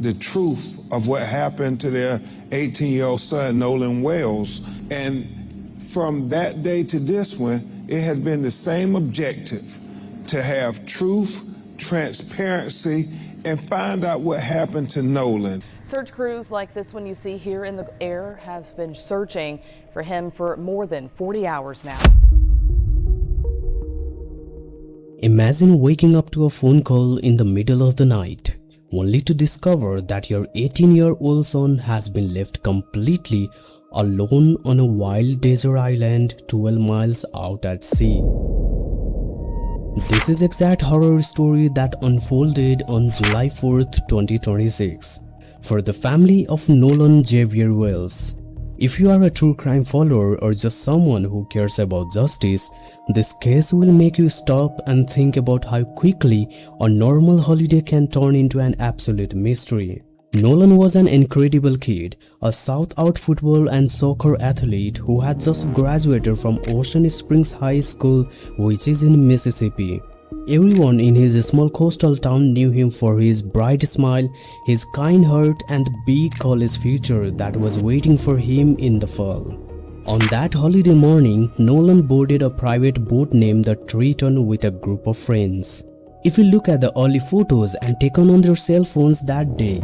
the truth of what happened to their 18-year-old son, Nolan Wells. And from that day to this one, it has been the same objective, to have truth, transparency, and find out what happened to Nolan. Search crews like this one you see here in the air have been searching for him for more than 40 hours now. Imagine waking up to a phone call in the middle of the night, only to discover that your 18-year-old son has been left completely alone on a wild desert island 12 miles out at sea. This is exact horror story that unfolded on July 4th, 2026 for the family of Nolan Xavier Wells. If you are a true crime follower or just someone who cares about justice, this case will make you stop and think about how quickly a normal holiday can turn into an absolute mystery. Nolan was an incredible kid, a South-out football and soccer athlete who had just graduated from Ocean Springs High School, which is in Mississippi. Everyone in his small coastal town knew him for his bright smile, his kind heart, and the big college future that was waiting for him in the fall. On that holiday morning, Nolan boarded a private boat named the Triton with a group of friends. If you look at the early photos and taken on their cell phones that day,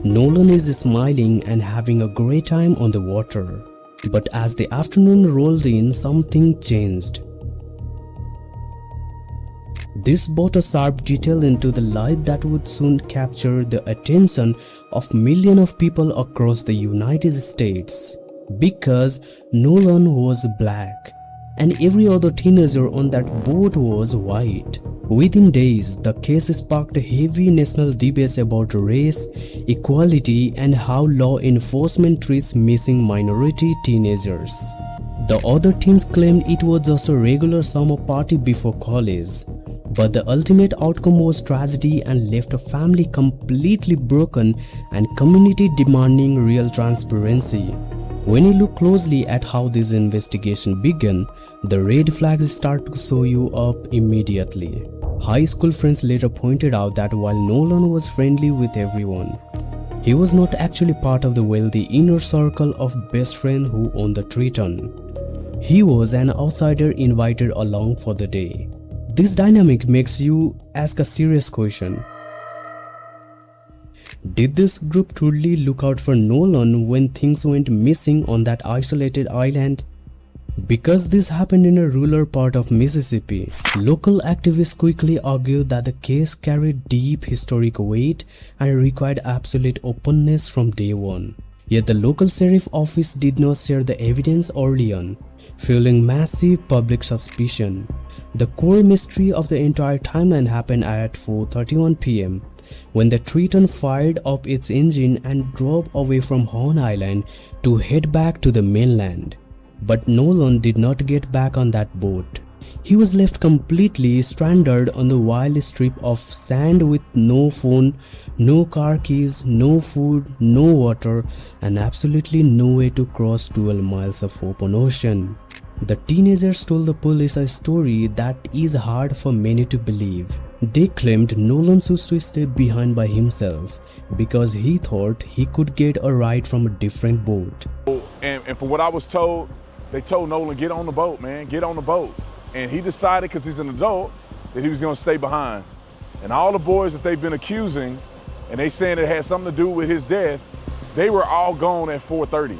Nolan is smiling and having a great time on the water. But as the afternoon rolled in, something changed. This brought a sharp detail into the light that would soon capture the attention of millions of people across the United States. Because Nolan was black, and every other teenager on that boat was white. Within days, the case sparked heavy national debates about race, equality, and how law enforcement treats missing minority teenagers. The other teens claimed it was just a regular summer party before college. But the ultimate outcome was tragedy and left a family completely broken and community demanding real transparency. When you look closely at how this investigation began, the red flags start to show you up immediately. High school friends later pointed out that while Nolan was friendly with everyone, he was not actually part of the wealthy inner circle of best friends who owned the Triton. He was an outsider invited along for the day. This dynamic makes you ask a serious question. Did this group truly look out for Nolan when things went missing on that isolated island? Because this happened in a rural part of Mississippi, local activists quickly argued that the case carried deep historic weight and required absolute openness from day one. Yet the local sheriff office did not share the evidence early on, fueling massive public suspicion. The core mystery of the entire timeline happened at 4:31 p.m. when the Triton fired up its engine and drove away from Horn Island to head back to the mainland. But Nolan did not get back on that boat. He was left completely stranded on the wild strip of sand with no phone, no car keys, no food, no water, and absolutely no way to cross 12 miles of open ocean. The teenagers told the police a story that is hard for many to believe. They claimed Nolan chose to stay behind by himself because he thought he could get a ride from a different boat. And from what I was told, they told Nolan, get on the boat, man, get on the boat. And he decided, because he's an adult, that he was going to stay behind. And all the boys that they've been accusing, and they saying it had something to do with his death, they were all gone at 4:30.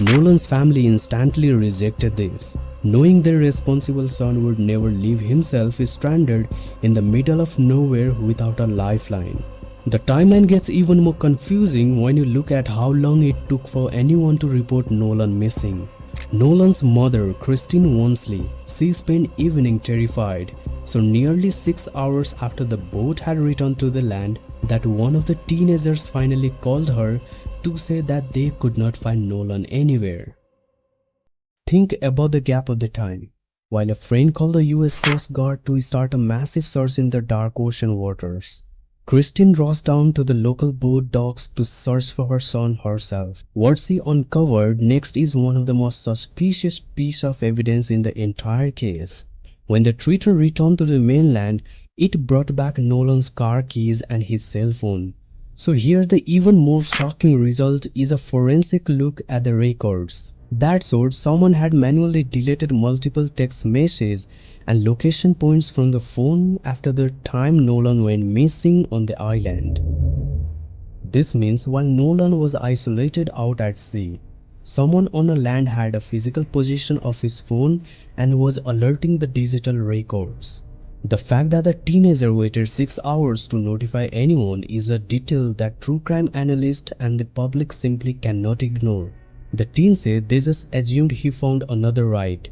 Nolan's family instantly rejected this, knowing their responsible son would never leave himself stranded in the middle of nowhere without a lifeline. The timeline gets even more confusing when you look at how long it took for anyone to report Nolan missing. Nolan's mother, Christine Wonsley, she spent evening terrified, so nearly 6 hours after the boat had returned to the land, that one of the teenagers finally called her to say that they could not find Nolan anywhere. Think about the gap of the time. While a friend called the US Coast Guard to start a massive search in the dark ocean waters, Christine rushed down to the local boat docks to search for her son herself. What she uncovered next is one of the most suspicious pieces of evidence in the entire case. When the Triton returned to the mainland, it brought back Nolan's car keys and his cell phone. So here the even more shocking result is a forensic look at the records. That showed someone had manually deleted multiple text messages and location points from the phone after the time Nolan went missing on the island. This means while Nolan was isolated out at sea, someone on a land had a physical possession of his phone and was alerting the digital records. The fact that the teenager waited 6 hours to notify anyone is a detail that true crime analysts and the public simply cannot ignore. The teen said they just assumed he found another ride.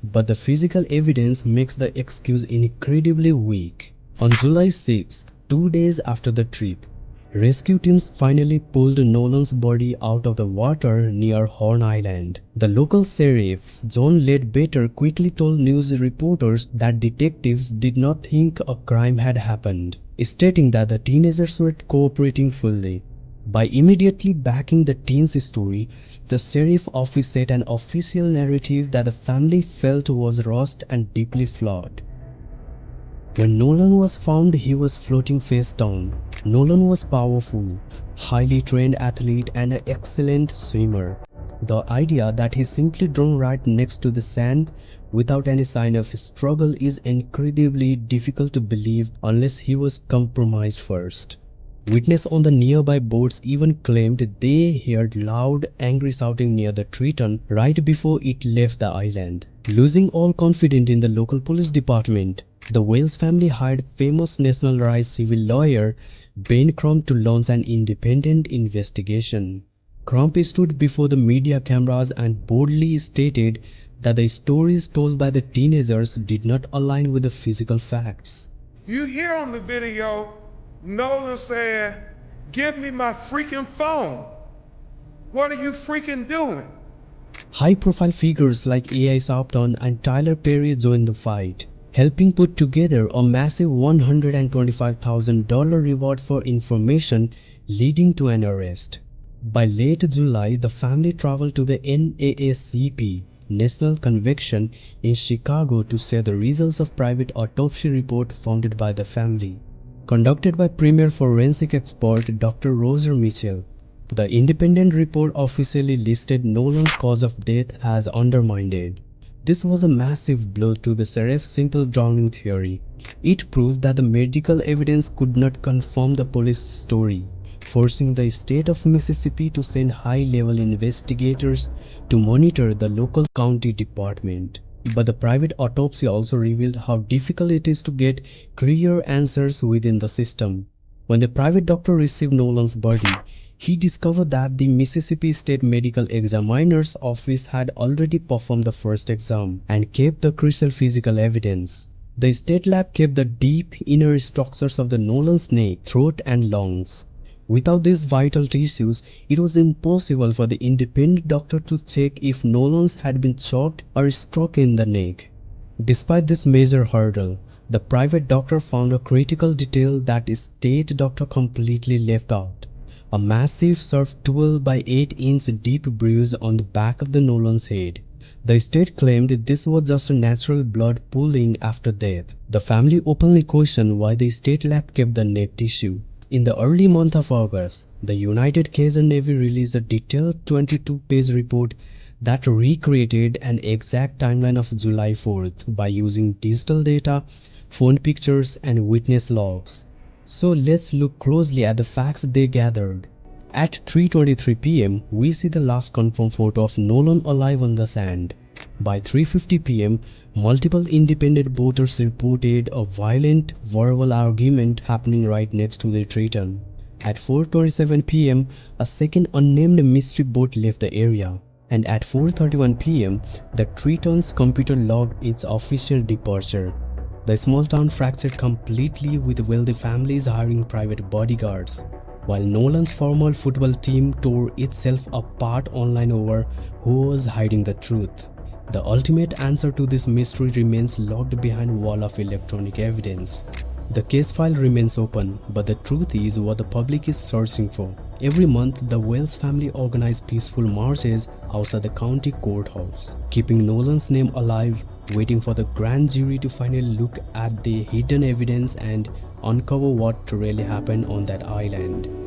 But the physical evidence makes the excuse incredibly weak. On July 6th, 2 days after the trip, rescue teams finally pulled Nolan's body out of the water near Horn Island. The local sheriff, John Ledbetter, quickly told news reporters that detectives did not think a crime had happened, stating that the teenagers were cooperating fully. By immediately backing the teen's story, the sheriff office set an official narrative that the family felt was rushed and deeply flawed. When Nolan was found, he was floating face down. Nolan was powerful, highly trained athlete and an excellent swimmer. The idea that he simply drowned right next to the sand without any sign of struggle is incredibly difficult to believe unless he was compromised first. Witnesses on the nearby boats even claimed they heard loud, angry shouting near the Triton right before it left the island. Losing all confidence in the local police department, the Wells family hired famous national rights civil lawyer Ben Crump to launch an independent investigation. Crump stood before the media cameras and boldly stated that the stories told by the teenagers did not align with the physical facts. You hear on the video, Nolan said, "Give me my freaking phone. What are you freaking doing?" High-profile figures like A.I. Sharpton and Tyler Perry joined the fight, helping put together a massive $125,000 reward for information leading to an arrest. By late July, the family traveled to the NAACP National Convention in Chicago to share the results of private autopsy report founded by the family, conducted by premier forensic expert Dr. Roger Mitchell. The independent report officially listed Nolan's cause of death as undermined. This was a massive blow to the sheriff's simple drowning theory. It proved that the medical evidence could not confirm the police story, forcing the state of Mississippi to send high-level investigators to monitor the local county department. But the private autopsy also revealed how difficult it is to get clear answers within the system. When the private doctor received Nolan's body, he discovered that the Mississippi State Medical Examiner's Office had already performed the first exam and kept the crucial physical evidence. The state lab kept the deep inner structures of the Nolan's neck, throat and lungs. Without these vital tissues, it was impossible for the independent doctor to check if Nolan's had been choked or struck in the neck. Despite this major hurdle, the private doctor found a critical detail that the state doctor completely left out: a massive surf 12 by 8-inch deep bruise on the back of the Nolan's head. The state claimed this was just a natural blood pooling after death. The family openly questioned why the state lab kept the neck tissue. In the early month of August, the United Cajun Navy released a detailed 22-page report that recreated an exact timeline of July 4th by using digital data, phone pictures, and witness logs. So let's look closely at the facts they gathered. At 3:23 p.m., we see the last confirmed photo of Nolan alive on the sand. By 3:50 p.m., multiple independent boaters reported a violent verbal argument happening right next to the Triton. At 4:27 p.m., a second unnamed mystery boat left the area. And at 4:31 p.m., the Triton's computer logged its official departure. The small town fractured completely, with wealthy families hiring private bodyguards, while Nolan's former football team tore itself apart online over who was hiding the truth. The ultimate answer to this mystery remains locked behind a wall of electronic evidence. The case file remains open, but the truth is what the public is searching for. Every month, the Wells family organized peaceful marches outside the county courthouse, keeping Nolan's name alive, waiting for the grand jury to finally look at the hidden evidence and uncover what really happened on that island.